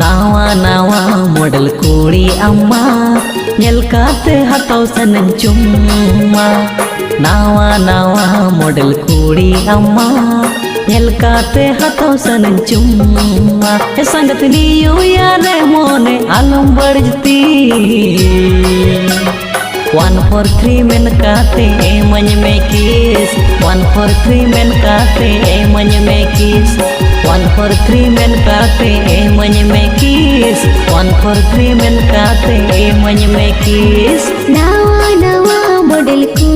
नावा नावा model कुड़ी अम्मा नेलकाते हताव सनन चुम्मा नावा नावा मॉडल कुड़ी अम्मा नेलकाते हताव सनन चुम्मा संगत नियो यारे मोने आलम बढ़ती 1 4 3 men kate many me kiss 1 4 3 men kate many me kiss 1 4 3 men kate many me kiss 1 4 3 men kate many me kiss nawa nawa model ku